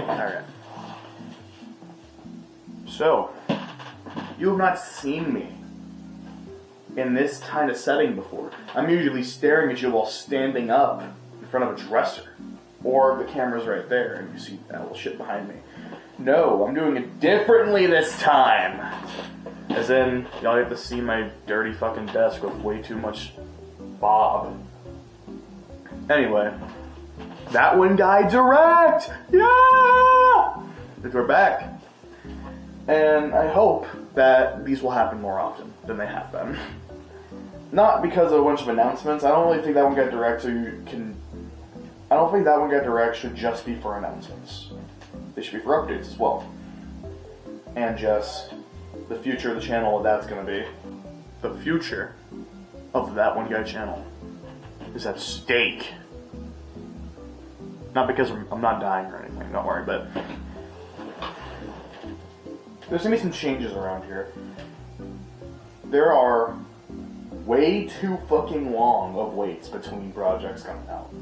Alright. So, you have not seen me in this kind of setting before. I'm usually staring at you while standing up in front of a dresser. Or the camera's right there and you see that little shit behind me. No, I'm doing it differently this time. As in, y'all get to see my dirty fucking desk with way too much Bob. Anyway, That One Guy Direct! Yeah! We're back. And I hope that these will happen more often than they have been. Not because of a bunch of announcements. I don't really think That One Guy Direct I don't think That One Guy Direct should just be for announcements. They should be for updates as well. And just the future of the channel, what that's going to be. The future of That One Guy channel is at stake. Not because I'm not dying or anything, don't worry, but there's going to be some changes around here. There are way too fucking long of waits between projects coming out.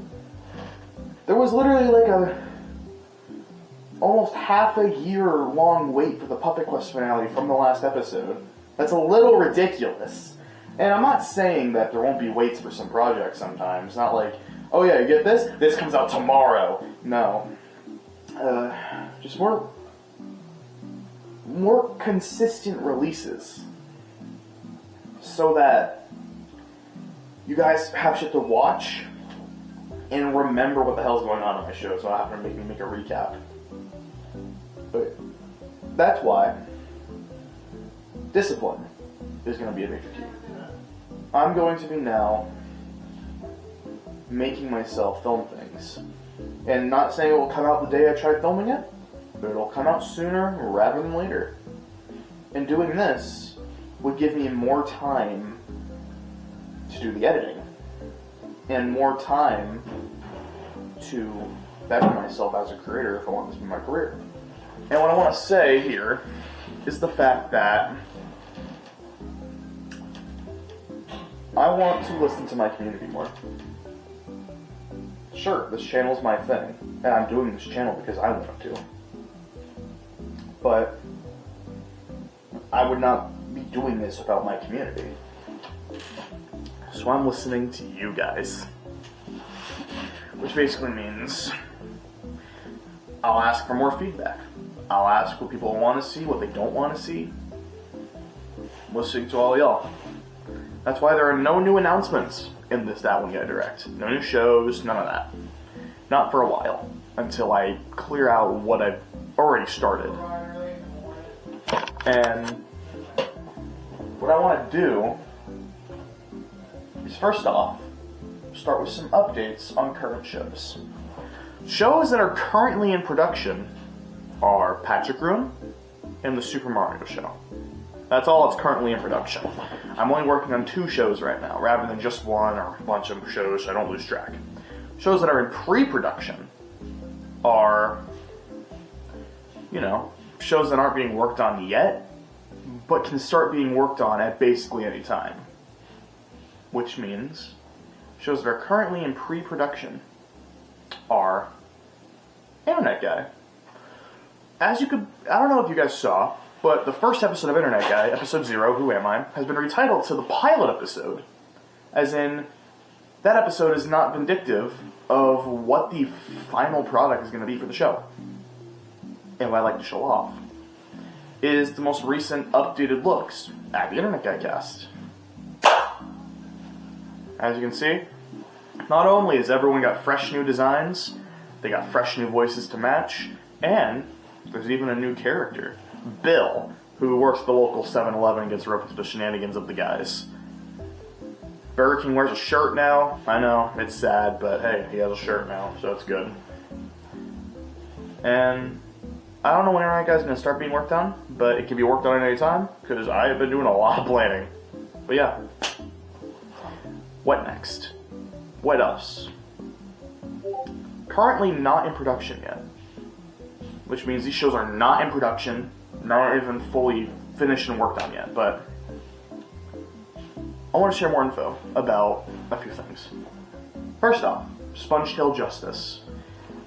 There was literally like almost half a year long wait for the Puppet Quest finale from the last episode. That's a little ridiculous. And I'm not saying that there won't be waits for some projects sometimes. Not like, oh yeah, you get this comes out tomorrow. No. Just more consistent releases. So that you guys have shit to watch and remember what the hell's going on in my show, so I have to make a recap. But that's why discipline is going to be a major key. I'm going to be now making myself film things. And not saying it will come out the day I try filming it, but it'll come out sooner rather than later. And doing this would give me more time to do the editing. And more time to better myself as a creator if I want this to be my career. And what I want to say here is the fact that I want to listen to my community more. Sure, this channel's my thing, and I'm doing this channel because I want to. But I would not be doing this without my community. So I'm listening to you guys. Which basically means I'll ask for more feedback. I'll ask what people want to see, what they don't want to see. I'm listening to all y'all. That's why there are no new announcements in this That One Guy Direct. No new shows, none of that. Not for a while. Until I clear out what I've already started. And what I want to do is, first off, start with some updates on current shows. Shows that are currently in production are Patrick Room and the Super Mario Show. That's all that's currently in production. I'm only working on 2 shows right now, rather than just one or a bunch of shows, so I don't lose track. Shows that are in pre-production are, shows that aren't being worked on yet, but can start being worked on at basically any time. Which means shows that are currently in pre-production are Internet Guy. I don't know if you guys saw, but the first episode of Internet Guy, episode 0, Who Am I, has been retitled to the pilot episode. As in, that episode is not vindictive of what the final product is going to be for the show. And what I like to show off is the most recent updated looks at the Internet Guy cast. As you can see, not only has everyone got fresh new designs, they got fresh new voices to match, and there's even a new character, Bill, who works at the local 7-Eleven and gets roped into the shenanigans of the guys. Burger King wears a shirt now. I know, it's sad, but hey, he has a shirt now, so it's good. And I don't know when Internet Guy's going to start being worked on, but it can be worked on at any time, because I have been doing a lot of planning. But yeah. What next? What else? Currently not in production yet. Which means these shows are not in production, not even fully finished and worked on yet, but I want to share more info about a few things. First off, SpongeTale Justice.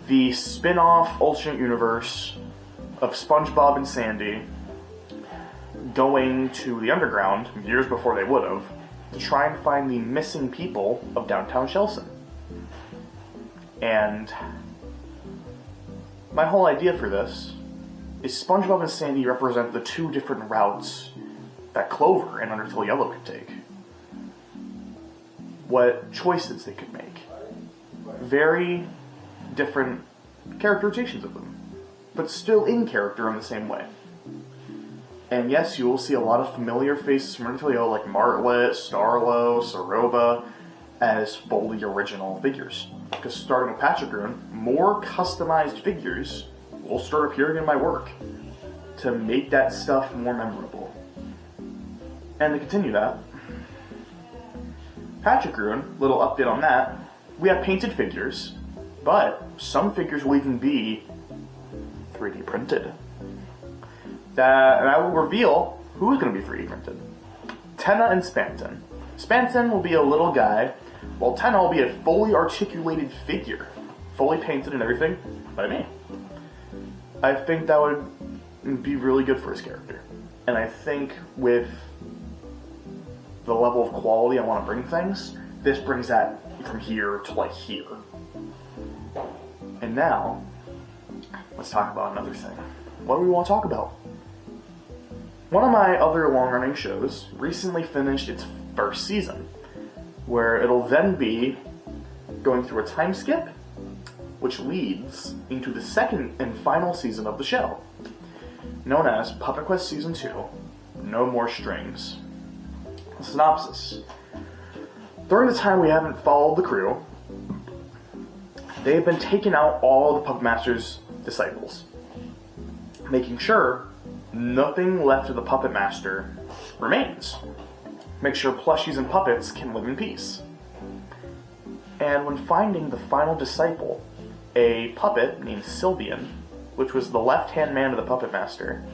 the spin-off alternate universe of SpongeBob and Sandy going to the underground years before they would have to try and find the missing people of downtown Shelson. And my whole idea for this is SpongeBob and Sandy represent the two different routes that Clover and Undertale Yellow could take. What choices they could make. Very different characterizations of them, but still in character in the same way. And yes, you will see a lot of familiar faces from Undertale Yellow like Martlet, Starlo, Soroba as fully original figures. Because starting with Patrick Rune, more customized figures will start appearing in my work to make that stuff more memorable. And to continue that, Patrick Rune, little update on that, we have painted figures, but some figures will even be 3D printed. And I will reveal who's going to be 3D printed. Tenna and Spanton. Spanton will be a little guy, while Tenna will be a fully articulated figure, fully painted and everything, by me. I think that would be really good for his character. And I think with the level of quality I want to bring things, this brings that from here to like here. And now, let's talk about another thing. What do we want to talk about? One of my other long-running shows recently finished its first season, where it'll then be going through a time skip, which leads into the second and final season of the show, known as Puppet Quest Season 2, No More Strings. The synopsis. During the time we haven't followed the crew, they have been taking out all the Puppet Master's disciples, making sure nothing left of the Puppet Master remains. Make sure plushies and puppets can live in peace. And when finding the final disciple, a puppet named Sylvian, which was the left-hand man of the Puppet Master,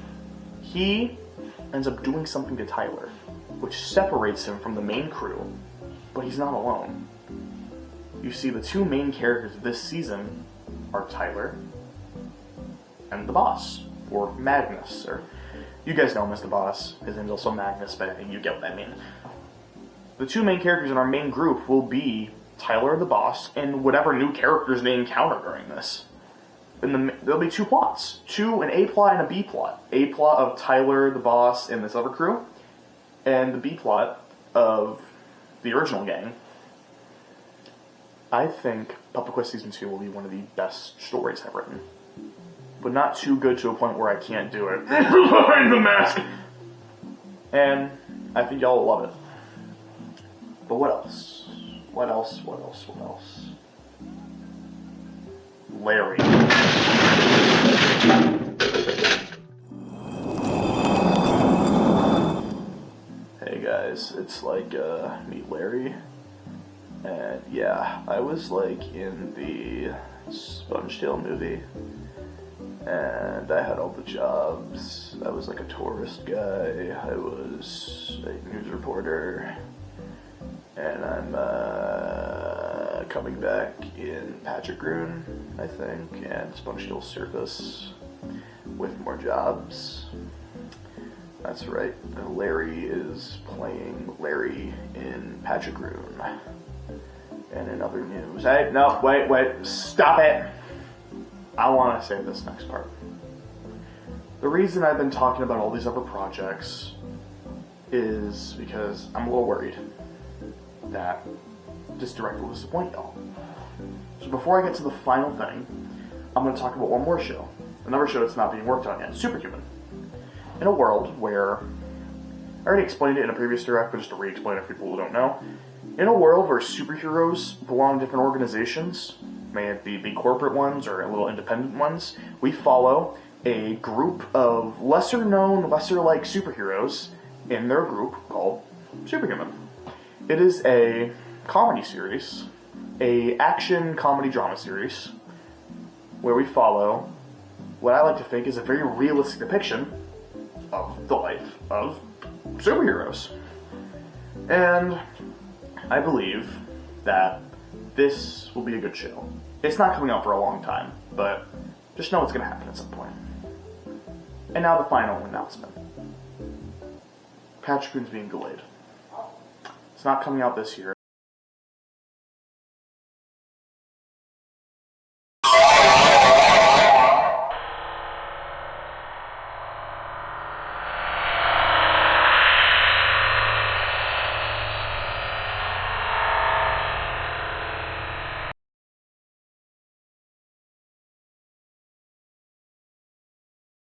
he ends up doing something to Tyler, which separates him from the main crew, but he's not alone. You see, the two main characters this season are Tyler and the boss, or Magnus, or you guys know him as the boss. His name's also Magnus, but I think you get what I mean. The two main characters in our main group will be Tyler the boss and whatever new characters they encounter during this. There'll be two plots. An A plot and a B plot. A plot of Tyler the boss and this other crew, and the B plot of the original gang. I think Puppet Quest Season 2 will be one of the best stories I've written. But not too good to a point where I can't do it. Behind the mask! And I think y'all will love it. But what else? What else? Larry. Hey guys, it's like, meet Larry. And yeah, I was like in the SpongeTale movie. And I had all the jobs. I was like a tourist guy. I was a news reporter. And I'm coming back in Patrick Rune, I think, and SpongeTale Surface with more jobs. That's right, Larry is playing Larry in Patrick Rune. And in other news, hey, no, wait, stop it! I want to say this next part. The reason I've been talking about all these other projects is because I'm a little worried that this direct will disappoint y'all. So before I get to the final thing, I'm going to talk about one more show. Another show that's not being worked on yet, Superhuman. In a world where, I already explained it in a previous direct, but just to re-explain it for people who don't know, in a world where superheroes belong to different organizations, may it be big corporate ones or little independent ones, we follow a group of lesser-known, lesser-like superheroes in their group called Superhuman. It is a comedy series, a action comedy drama series, where we follow what I like to think is a very realistic depiction of the life of superheroes. And I believe that this will be a good show. It's not coming out for a long time. but just know it's going to happen at some point. And now the final announcement. Patrick Moon's being delayed. It's not coming out this year.